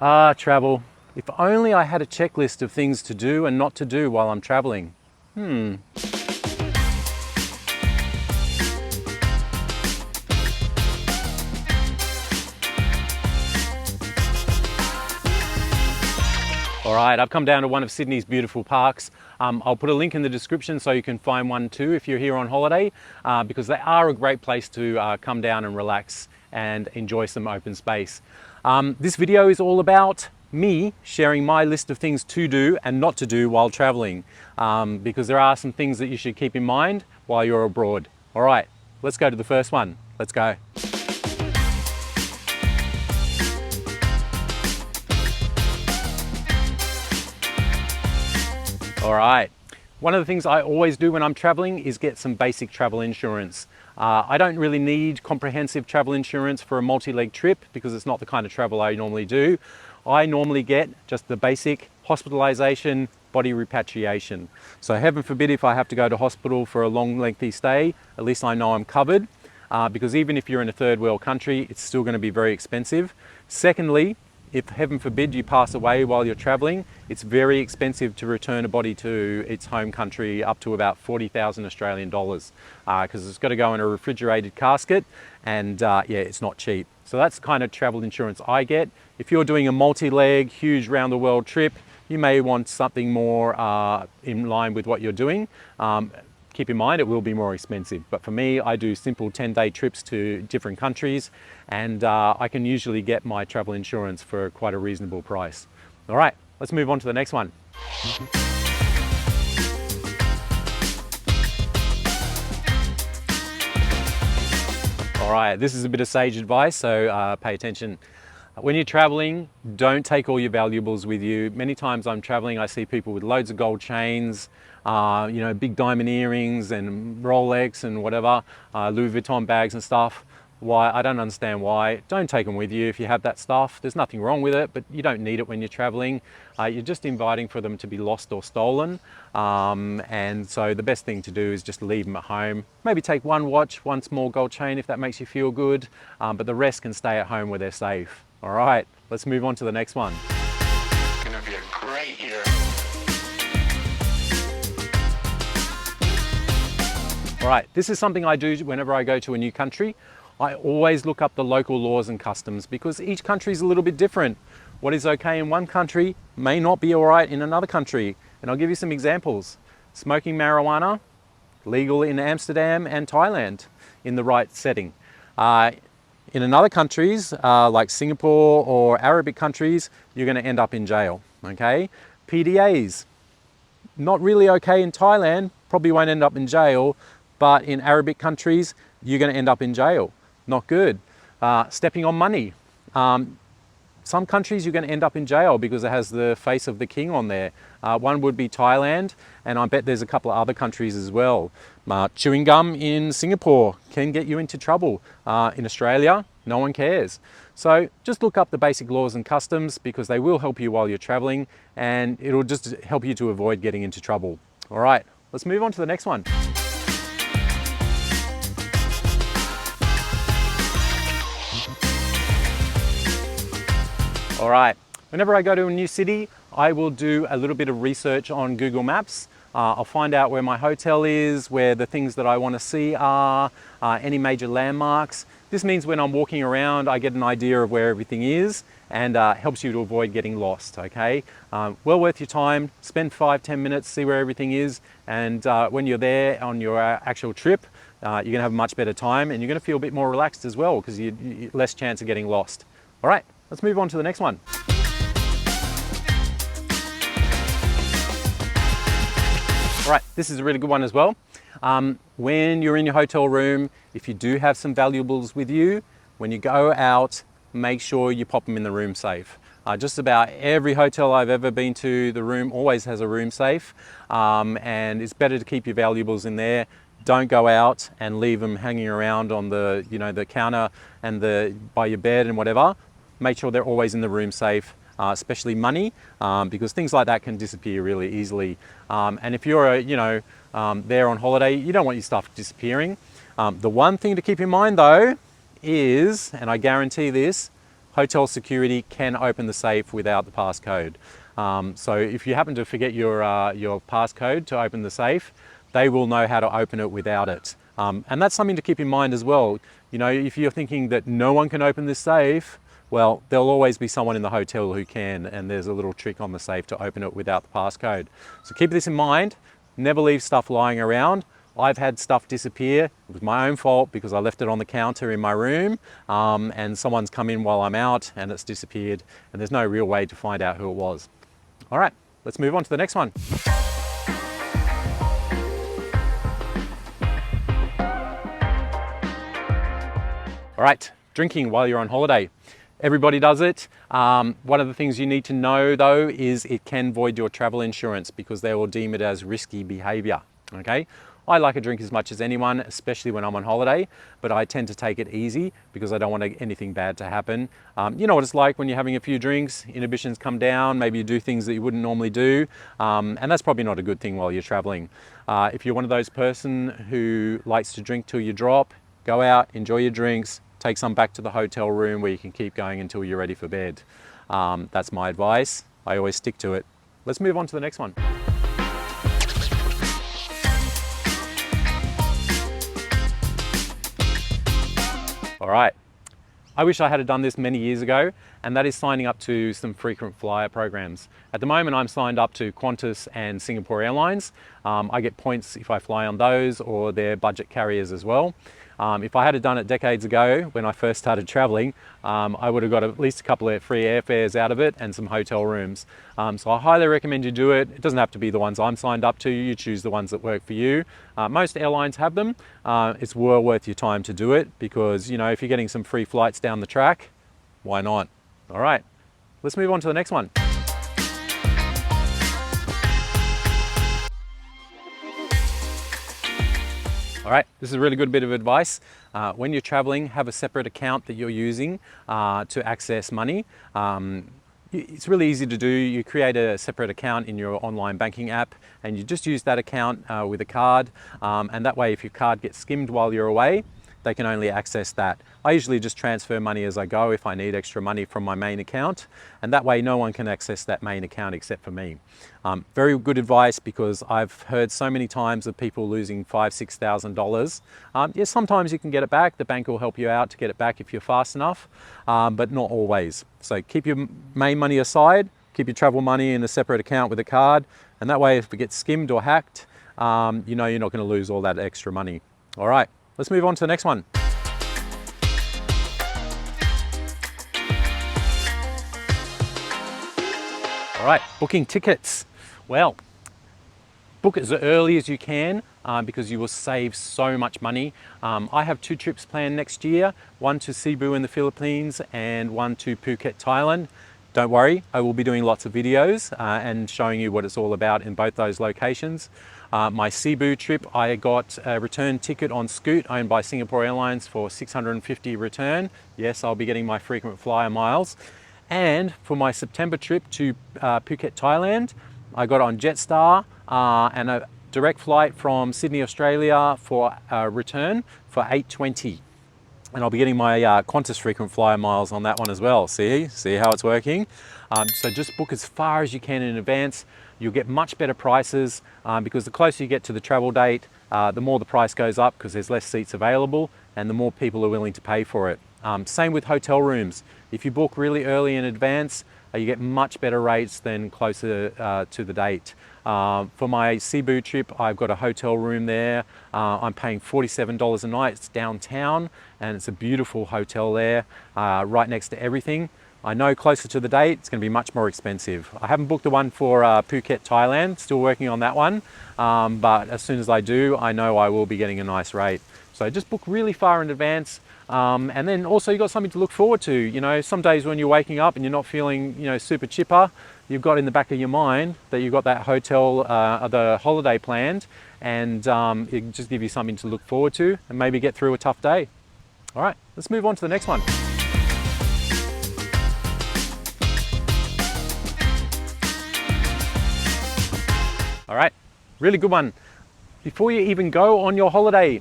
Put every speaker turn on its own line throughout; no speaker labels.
Ah, travel. If only I had a checklist of things to do and not to do while I'm traveling. All right, I've come down to one of Sydney's beautiful parks. I'll put a link in the description so you can find one too if you're here on holiday, because they are a great place to come down and relax and enjoy some open space. This video is all about me sharing my list of things to do and not to do while traveling, because there are some things that you should keep in mind while you're abroad. All right, let's go to the first one. Let's go. All right, one of the things I always do when I'm traveling is get some basic travel insurance. I don't really need comprehensive travel insurance for a multi-leg trip because it's not the kind of travel I normally do. I normally get just the basic hospitalization, body repatriation. So heaven forbid if I have to go to hospital for a long lengthy stay, at least I know I'm covered, because even if you're in a third world country, it's still going to be very expensive. Secondly, if heaven forbid you pass away while you're traveling, it's very expensive to return a body to its home country, up to about 40,000 Australian dollars, because it's got to go in a refrigerated casket, and yeah, it's not cheap. So that's the kind of travel insurance I get. If you're doing a multi-leg, huge round the world trip, you may want something more in line with what you're doing. Keep in mind it will be more expensive, but for me I do simple 10-day trips to different countries, and I can usually get my travel insurance for quite a reasonable price. All right, let's move on to the next one. All right, this is a bit of sage advice, so pay attention. When you're traveling, don't take all your valuables with you. Many times I'm traveling, I see people with loads of gold chains, big diamond earrings and Rolex and whatever, Louis Vuitton bags and stuff. Why? I don't understand why. Don't take them with you if you have that stuff. There's nothing wrong with it, but you don't need it when you're traveling. You're just inviting for them to be lost or stolen. And so the best thing to do is just leave them at home. Maybe take one watch, one small gold chain if that makes you feel good, but the rest can stay at home where they're safe. All right, let's move on to the next one.
It's gonna be a great year.
All right, this is something I do whenever I go to a new country. I always look up the local laws and customs because each country is a little bit different. What is okay in one country may not be all right in another country. And I'll give you some examples. Smoking marijuana, legal in Amsterdam and Thailand in the right setting. In other countries, like Singapore or Arabic countries, you're going to end up in jail, okay? PDAs, not really okay in Thailand, probably won't end up in jail, but in Arabic countries, you're going to end up in jail. Not good. Stepping on money. Some countries you're going to end up in jail because it has the face of the king on there. One would be Thailand, and I bet there's a couple of other countries as well. Chewing gum in Singapore can get you into trouble. In Australia, no one cares. So just look up the basic laws and customs because they will help you while you're traveling, and it'll just help you to avoid getting into trouble. All right, let's move on to the next one. All right, whenever I go to a new city, I will do a little bit of research on Google Maps. I'll find out where my hotel is, where the things that I want to see are, any major landmarks. This means when I'm walking around, I get an idea of where everything is, and helps you to avoid getting lost, okay? Well worth your time, spend 5-10 minutes, see where everything is, and when you're there on your actual trip, you're gonna have a much better time, and you're gonna feel a bit more relaxed as well, because you're less chance of getting lost. All right, let's move on to the next one. All right, this is a really good one as well. When you're in your hotel room, if you do have some valuables with you, when you go out, make sure you pop them in the room safe. Just about every hotel I've ever been to, the room always has a room safe, and it's better to keep your valuables in there. Don't go out and leave them hanging around on the, the counter and by your bed and whatever. Make sure they're always in the room safe. Especially money, because things like that can disappear really easily. And if you're, there on holiday, you don't want your stuff disappearing. The one thing to keep in mind though is, and I guarantee this, hotel security can open the safe without the passcode. So if you happen to forget your passcode to open the safe, they will know how to open it without it. And that's something to keep in mind as well. You know, if you're thinking that no one can open this safe, well, there'll always be someone in the hotel who can, and there's a little trick on the safe to open it without the passcode. So keep this in mind. Never leave stuff lying around. I've had stuff disappear. It was my own fault because I left it on the counter in my room, and someone's come in while I'm out and it's disappeared, and there's no real way to find out who it was. All right, let's move on to the next one. All right, drinking while you're on holiday. Everybody does it. One of the things you need to know though is it can void your travel insurance because they will deem it as risky behavior, okay? I like a drink as much as anyone, especially when I'm on holiday, but I tend to take it easy because I don't want anything bad to happen. You know what it's like when you're having a few drinks, inhibitions come down, maybe you do things that you wouldn't normally do, and that's probably not a good thing while you're traveling. If you're one of those person who likes to drink till you drop, go out, enjoy your drinks, take some back to the hotel room where you can keep going until you're ready for bed. That's my advice. I always stick to it. Let's move on to the next one. All right. I wish I had done this many years ago, and that is signing up to some frequent flyer programs. At the moment, I'm signed up to Qantas and Singapore Airlines. I get points if I fly on those or their budget carriers as well. If I had done it decades ago when I first started traveling, I would have got at least a couple of free airfares out of it and some hotel rooms. So I highly recommend you do it. It doesn't have to be the ones I'm signed up to. You choose the ones that work for you. Most airlines have them. It's well worth your time to do it because, you know, if you're getting some free flights down the track, why not? All right, let's move on to the next one. All right, this is a really good bit of advice. When you're traveling, have a separate account that you're using to access money. It's really easy to do. You create a separate account in your online banking app and you just use that account with a card. And that way, if your card gets skimmed while you're away, they can only access that. I usually just transfer money as I go if I need extra money from my main account, and that way no one can access that main account except for me. Very good advice because I've heard so many times of people losing $5,000, $6,000. Yes, sometimes you can get it back. The bank will help you out to get it back if you're fast enough, but not always. So keep your main money aside, keep your travel money in a separate account with a card, and that way if it gets skimmed or hacked, you know you're not going to lose all that extra money. All right. Let's move on to the next one. All right, booking tickets. Well, book as early as you can because you will save so much money. I have 2 trips planned next year, one to Cebu in the Philippines and one to Phuket, Thailand. Don't worry, I will be doing lots of videos and showing you what it's all about in both those locations. My Cebu trip, I got a return ticket on Scoot owned by Singapore Airlines for $650 return. Yes, I'll be getting my frequent flyer miles. And for my September trip to Phuket, Thailand, I got on Jetstar and a direct flight from Sydney, Australia for a return for $820. And I'll be getting my Qantas frequent flyer miles on that one as well. See how it's working? So just book as far as you can in advance. You'll get much better prices because the closer you get to the travel date, the more the price goes up because there's less seats available and the more people are willing to pay for it. Same with hotel rooms. If you book really early in advance, you get much better rates than closer to the date. For my Cebu trip, I've got a hotel room there. I'm paying $47 a night. It's downtown and it's a beautiful hotel there, right next to everything. I know closer to the date, it's going to be much more expensive. I haven't booked the one for Phuket, Thailand, still working on that one. But as soon as I do, I know I will be getting a nice rate. So just book really far in advance. And then also you've got something to look forward to. You know, some days when you're waking up and you're not feeling, you know, super chipper, you've got in the back of your mind that you've got that hotel, the holiday planned, and it can just give you something to look forward to and maybe get through a tough day. All right, let's move on to the next one. All right, really good one. Before you even go on your holiday,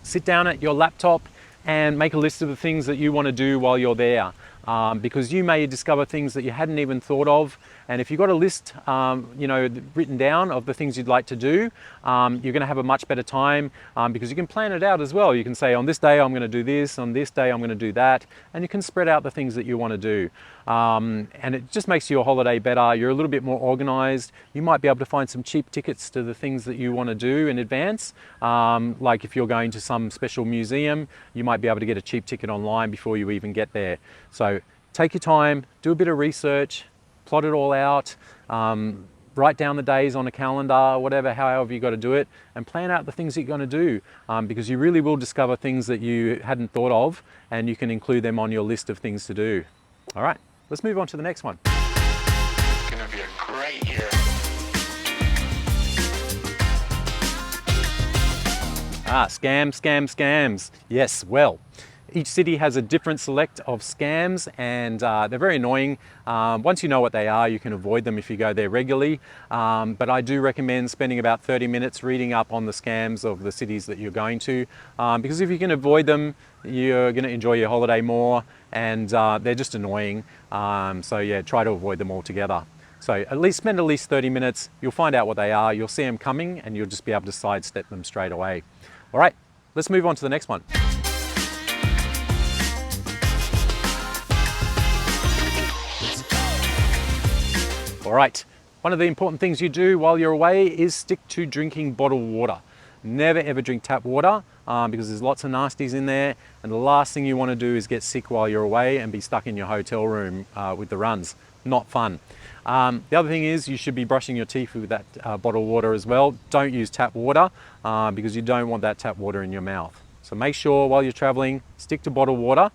sit down at your laptop and make a list of the things that you want to do while you're there. because you may discover things that you hadn't even thought of. And if you've got a list, written down of the things you'd like to do, you're going to have a much better time because you can plan it out as well. You can say, on this day I'm going to do this, on this day I'm going to do that, and you can spread out the things that you want to do. And it just makes your holiday better. You're a little bit more organized. You might be able to find some cheap tickets to the things that you want to do in advance. Like if you're going to some special museum, you might be able to get a cheap ticket online before you even get there. So take your time, do a bit of research, plot it all out, write down the days on a calendar, whatever, however you got to do it, and plan out the things that you're going to do, because you really will discover things that you hadn't thought of, and you can include them on your list of things to do. All right, let's move on to the next one.
It's gonna be a great year.
Scams. Yes, well, each city has a different select of scams, and they're very annoying. Once you know what they are, you can avoid them if you go there regularly. But I do recommend spending about 30 minutes reading up on the scams of the cities that you're going to, because if you can avoid them, you're going to enjoy your holiday more, and they're just annoying. So yeah, try to avoid them altogether. So at least spend at least 30 minutes. You'll find out what they are. You'll see them coming, and you'll just be able to sidestep them straight away. All right, let's move on to the next one. All right, one of the important things you do while you're away is stick to drinking bottled water. Never ever drink tap water because there's lots of nasties in there, and the last thing you want to do is get sick while you're away and be stuck in your hotel room with the runs. Not fun. The other thing is you should be brushing your teeth with that bottled water as well. Don't use tap water because you don't want that tap water in your mouth. So make sure while you're traveling, stick to bottled water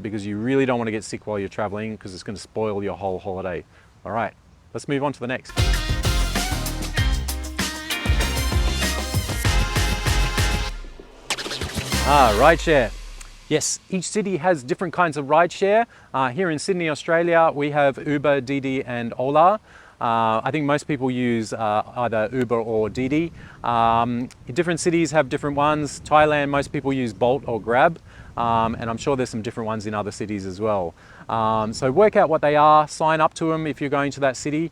because you really don't want to get sick while you're traveling, because it's going to spoil your whole holiday. All right. Let's move on to the next. Rideshare. Yes, each city has different kinds of rideshare. Here in Sydney, Australia, we have Uber, Didi and Ola. I think most people use either Uber or Didi. Different cities have different ones. Thailand, most people use Bolt or Grab. And I'm sure there's some different ones in other cities as well. So work out what they are, sign up to them if you're going to that city,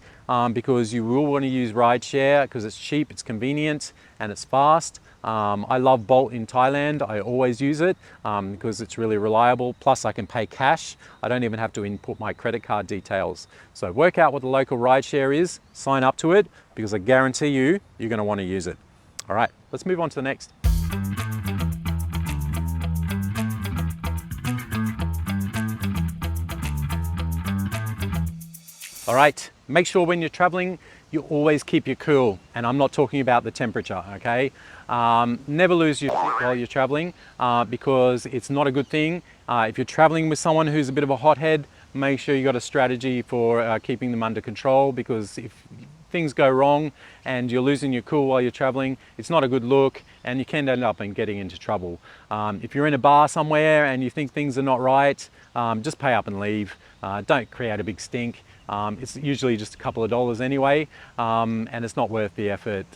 because you will want to use rideshare because it's cheap, it's convenient, and it's fast. I love Bolt in Thailand. I always use it because it's really reliable. Plus I can pay cash. I don't even have to input my credit card details. So work out what the local rideshare is, sign up to it, because I guarantee you're going to want to use it. All right, let's move on to the next. All right, make sure when you're traveling, you always keep your cool. And I'm not talking about the temperature, okay? Never lose your shit while you're traveling because it's not a good thing. If you're traveling with someone who's a bit of a hothead, make sure you got a strategy for keeping them under control, because if things go wrong and you're losing your cool while you're traveling, it's not a good look, and you can end up in getting into trouble. If you're in a bar somewhere and you think things are not right, just pay up and leave. Don't create a big stink. It's usually just a couple of dollars anyway, and it's not worth the effort.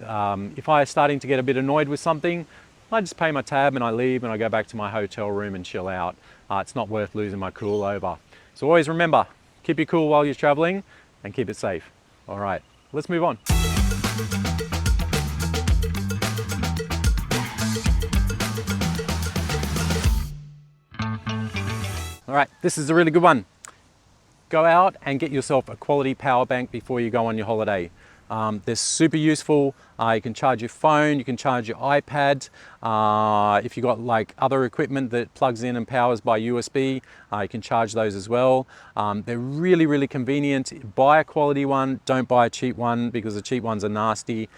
If I'm starting to get a bit annoyed with something, I just pay my tab and I leave and I go back to my hotel room and chill out. It's not worth losing my cool over. So always remember, keep your cool while you're traveling and keep it safe. All right, let's move on. All right, this is a really good one. Go out and get yourself a quality power bank before you go on your holiday. They're super useful. You can charge your phone, you can charge your iPad. If you've got like other equipment that plugs in and powers by USB, you can charge those as well. They're really, really convenient. Buy a quality one, don't buy a cheap one, because the cheap ones are nasty.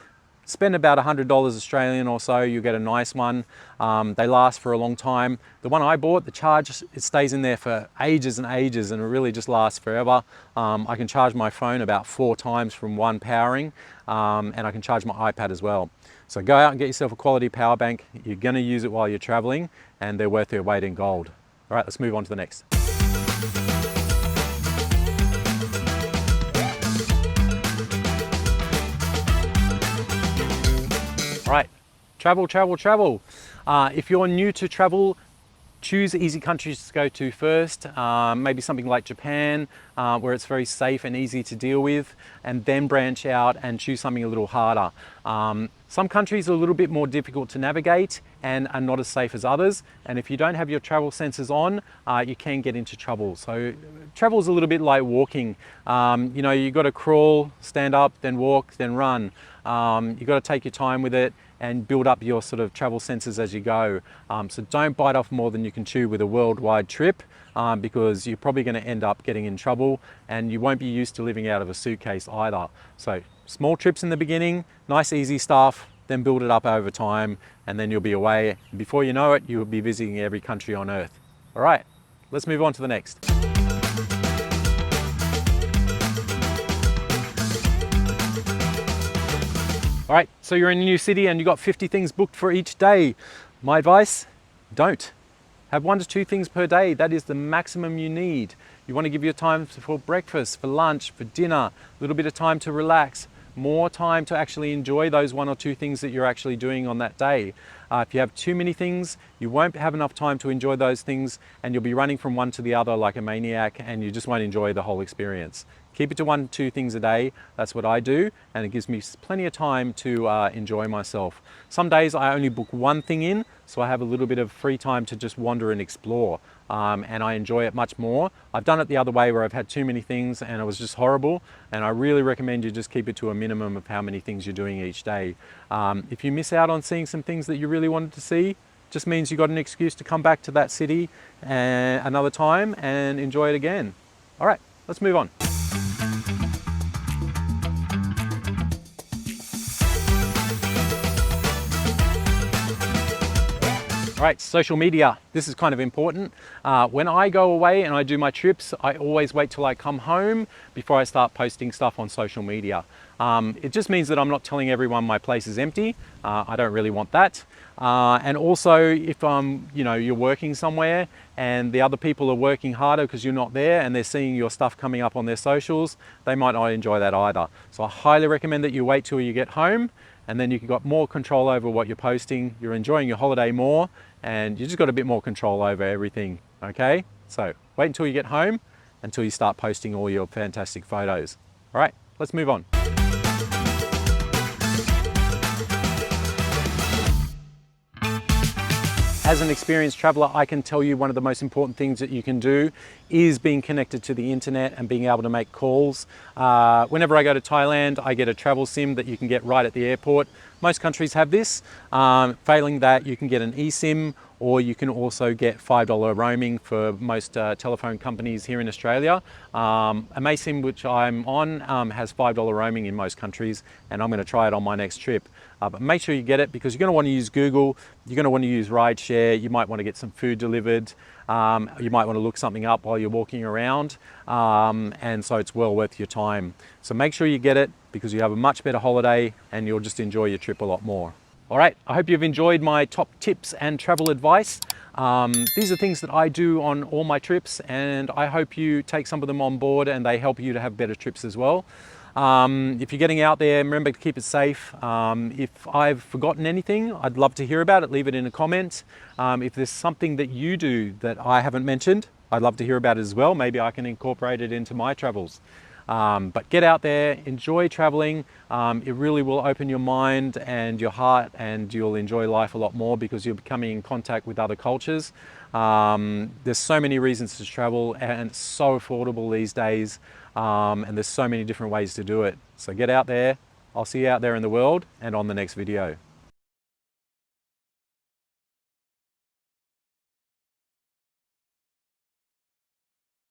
Spend about $100 Australian or so, you get a nice one. They last for a long time. The one I bought, the charge, it stays in there for ages and ages, and it really just lasts forever. I can charge my phone about 4 times from one powering, and I can charge my iPad as well. So go out and get yourself a quality power bank. You're gonna use it while you're traveling, and they're worth their weight in gold. All right, let's move on to the next. All right, travel. If you're new to travel, choose easy countries to go to first, maybe something like Japan, where it's very safe and easy to deal with, and then branch out and choose something a little harder. Some countries are a little bit more difficult to navigate and are not as safe as others, and if you don't have your travel sensors on, you can get into trouble. So travel is a little bit like walking. You know, you got to crawl, stand up, then walk, then run. You got to take your time with it and build up your sort of travel sensors as you go. So don't bite off more than you can chew with a worldwide trip, because you're probably going to end up getting in trouble, and you won't be used to living out of a suitcase either. So small trips in the beginning, nice easy stuff, then build it up over time, and then you'll be away. Before you know it, you'll be visiting every country on earth. All right, let's move on to the next. All right, so you're in a new city and you've got 50 things booked for each day. My advice, don't. Have 1 to 2 things per day. That is the maximum you need. You want to give your time for breakfast, for lunch, for dinner, a little bit of time to relax, more time to actually enjoy those 1 or 2 things that you're actually doing on that day. If you have too many things, you won't have enough time to enjoy those things, and you'll be running from one to the other like a maniac, and you just won't enjoy the whole experience. Keep it to 1 to 2 things a day. That's what I do, and it gives me plenty of time to enjoy myself. Some days I only book 1 thing in, so I have a little bit of free time to just wander and explore, and I enjoy it much more. I've done it the other way where I've had too many things and it was just horrible, and I really recommend you just keep it to a minimum of how many things you're doing each day. If you miss out on seeing some things that you really wanted to see, just means you got an excuse to come back to that city another time and enjoy it again. All right, let's move on. All right, social media. This is kind of important. When I go away and I do my trips, I always wait till I come home before I start posting stuff on social media. It just means that I'm not telling everyone my place is empty. I don't really want that. And also, if you're working somewhere and the other people are working harder because you're not there and they're seeing your stuff coming up on their socials, they might not enjoy that either. So I highly recommend that you wait till you get home, and then you've got more control over what you're posting. You're enjoying your holiday more, and you just got a bit more control over everything, okay? So wait until you get home, until you start posting all your fantastic photos. All right, let's move on. As an experienced traveler, I can tell you one of the most important things that you can do is being connected to the internet and being able to make calls. Whenever I go to Thailand, I get a travel SIM that you can get right at the airport. Most countries have this. Failing that, you can get an eSIM, or you can also get $5 roaming for most telephone companies here in Australia. Amaysim, which I'm on, has $5 roaming in most countries, and I'm going to try it on my next trip. But make sure you get it, because you're going to want to use Google, you're going to want to use rideshare, you might want to get some food delivered, you might want to look something up while you're walking around, and so it's well worth your time. So make sure you get it, because you have a much better holiday and you'll just enjoy your trip a lot more. All right, I hope you've enjoyed my top tips and travel advice. These are things that I do on all my trips, and I hope you take some of them on board and they help you to have better trips as well. If you're getting out there, remember to keep it safe. If I've forgotten anything, I'd love to hear about it. Leave it in a comment. If there's something that you do that I haven't mentioned, I'd love to hear about it as well. Maybe I can incorporate it into my travels. But get out there, enjoy traveling. It really will open your mind and your heart, and you'll enjoy life a lot more because you're coming in contact with other cultures. There's so many reasons to travel, and it's so affordable these days. And there's so many different ways to do it. So get out there. I'll see you out there in the world and on the next video.